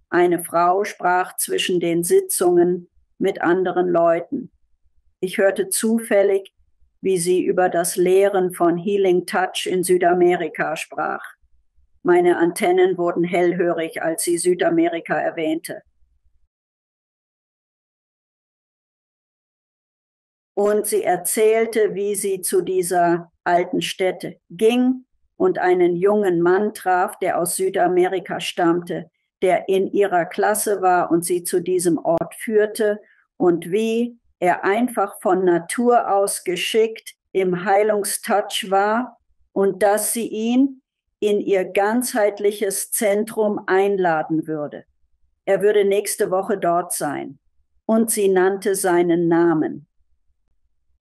Eine Frau sprach zwischen den Sitzungen mit anderen Leuten. Ich hörte zufällig, wie sie über das Lehren von Healing Touch in Südamerika sprach. Meine Antennen wurden hellhörig, als sie Südamerika erwähnte. Und sie erzählte, wie sie zu dieser alten Stätte ging und einen jungen Mann traf, der aus Südamerika stammte, der in ihrer Klasse war und sie zu diesem Ort führte und wie er einfach von Natur aus geschickt im Heilungstouch war und dass sie ihn in ihr ganzheitliches Zentrum einladen würde. Er würde nächste Woche dort sein. Und sie nannte seinen Namen.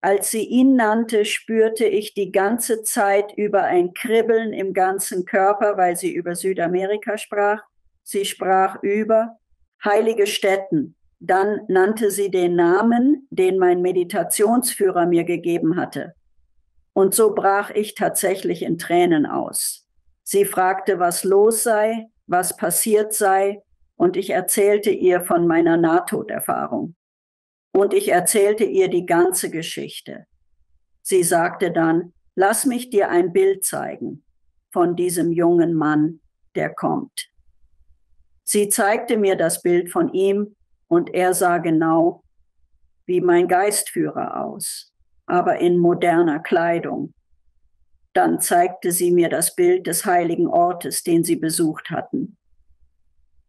Als sie ihn nannte, spürte ich die ganze Zeit über ein Kribbeln im ganzen Körper, weil sie über Südamerika sprach. Sie sprach über heilige Stätten. Dann nannte sie den Namen, den mein Meditationsführer mir gegeben hatte. Und so brach ich tatsächlich in Tränen aus. Sie fragte, was los sei, was passiert sei, und ich erzählte ihr von meiner Nahtoderfahrung. Und ich erzählte ihr die ganze Geschichte. Sie sagte dann, lass mich dir ein Bild zeigen von diesem jungen Mann, der kommt. Sie zeigte mir das Bild von ihm und er sah genau wie mein Geistführer aus, aber in moderner Kleidung. Dann zeigte sie mir das Bild des heiligen Ortes, den sie besucht hatten.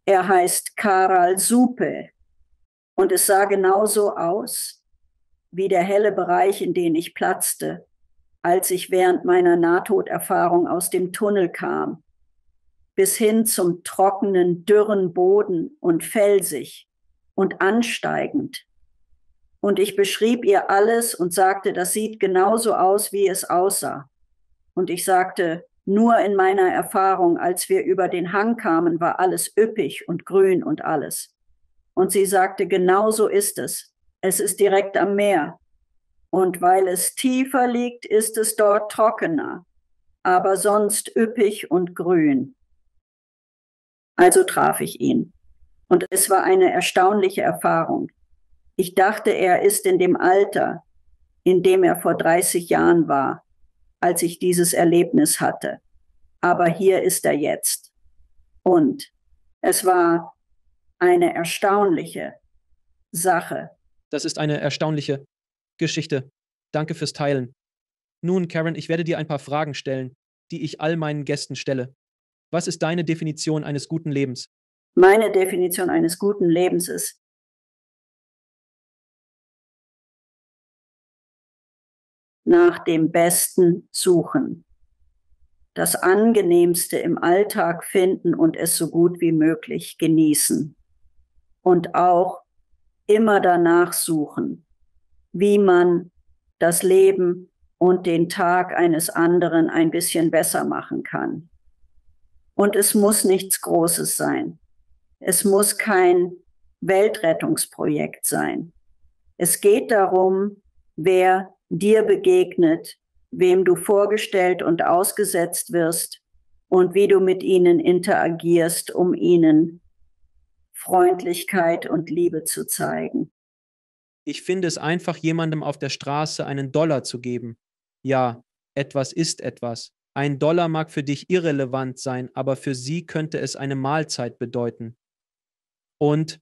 Er heißt Karal Supe und es sah genauso aus wie der helle Bereich, in den ich platzte, als ich während meiner Nahtoderfahrung aus dem Tunnel kam, bis hin zum trockenen, dürren Boden und felsig und ansteigend. Und ich beschrieb ihr alles und sagte, das sieht genauso aus, wie es aussah. Und ich sagte, nur in meiner Erfahrung, als wir über den Hang kamen, war alles üppig und grün und alles. Und sie sagte, genau so ist es. Es ist direkt am Meer. Und weil es tiefer liegt, ist es dort trockener, aber sonst üppig und grün. Also traf ich ihn. Und es war eine erstaunliche Erfahrung. Ich dachte, er ist in dem Alter, in dem er vor 30 Jahren war, als ich dieses Erlebnis hatte. Aber hier ist er jetzt. Und es war eine erstaunliche Sache. Das ist eine erstaunliche Geschichte. Danke fürs Teilen. Nun, Karen, ich werde dir ein paar Fragen stellen, die ich all meinen Gästen stelle. Was ist deine Definition eines guten Lebens? Meine Definition eines guten Lebens ist, nach dem Besten suchen, das Angenehmste im Alltag finden und es so gut wie möglich genießen. Und auch immer danach suchen, wie man das Leben und den Tag eines anderen ein bisschen besser machen kann. Und es muss nichts Großes sein. Es muss kein Weltrettungsprojekt sein. Es geht darum, wer dir begegnet, wem du vorgestellt und ausgesetzt wirst und wie du mit ihnen interagierst, um ihnen Freundlichkeit und Liebe zu zeigen. Ich finde es einfach, jemandem auf der Straße einen Dollar zu geben. Ja, etwas ist etwas. Ein Dollar mag für dich irrelevant sein, aber für sie könnte es eine Mahlzeit bedeuten. Und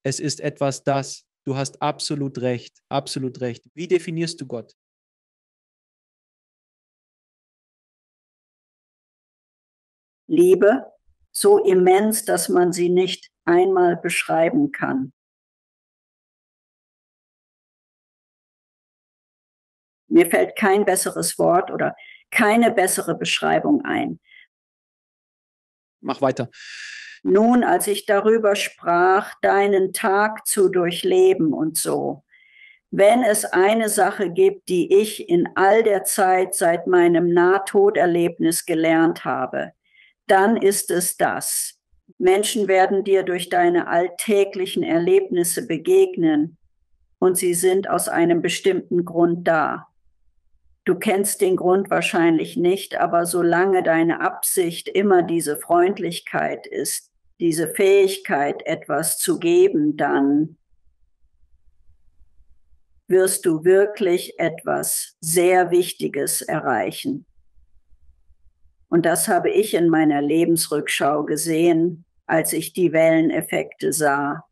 es ist etwas, das, du hast absolut recht, absolut recht. Wie definierst du Gott? Liebe, so immens, dass man sie nicht einmal beschreiben kann. Mir fällt kein besseres Wort oder keine bessere Beschreibung ein. Mach weiter. Nun, als ich darüber sprach, deinen Tag zu durchleben und so, wenn es eine Sache gibt, die ich in all der Zeit seit meinem Nahtoderlebnis gelernt habe, dann ist es das. Menschen werden dir durch deine alltäglichen Erlebnisse begegnen und sie sind aus einem bestimmten Grund da. Du kennst den Grund wahrscheinlich nicht, aber solange deine Absicht immer diese Freundlichkeit ist, diese Fähigkeit, etwas zu geben, dann wirst du wirklich etwas sehr Wichtiges erreichen. Und das habe ich in meiner Lebensrückschau gesehen, als ich die Welleneffekte sah,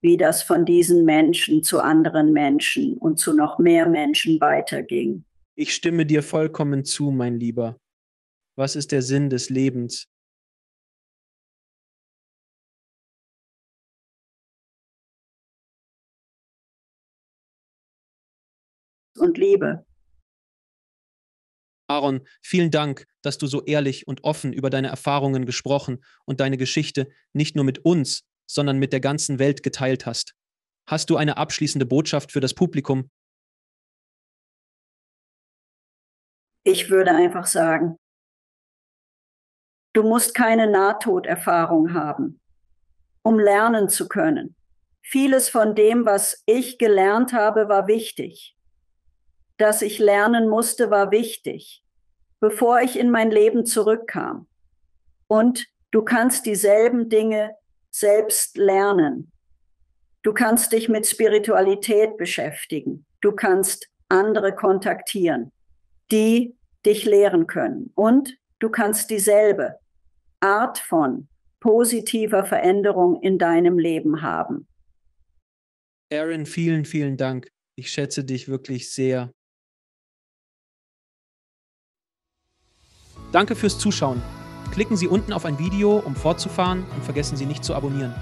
wie das von diesen Menschen zu anderen Menschen und zu noch mehr Menschen weiterging. Ich stimme dir vollkommen zu, mein Lieber. Was ist der Sinn des Lebens? Und Liebe. Aaron, vielen Dank, dass du so ehrlich und offen über deine Erfahrungen gesprochen und deine Geschichte nicht nur mit uns, sondern mit der ganzen Welt geteilt hast. Hast du eine abschließende Botschaft für das Publikum? Ich würde einfach sagen, du musst keine Nahtoderfahrung haben. um lernen zu können. Vieles von dem, was ich gelernt habe, war wichtig. Dass ich lernen musste, war wichtig, bevor ich in mein Leben zurückkam. Und du kannst dieselben Dinge selbst lernen. Du kannst dich mit Spiritualität beschäftigen. Du kannst andere kontaktieren, die dich lehren können. Und du kannst dieselbe Art von positiver Veränderung in deinem Leben haben. Erin, vielen, vielen Dank. Ich schätze dich wirklich sehr. Danke fürs Zuschauen. Klicken Sie unten auf ein Video, um fortzufahren, und vergessen Sie nicht zu abonnieren.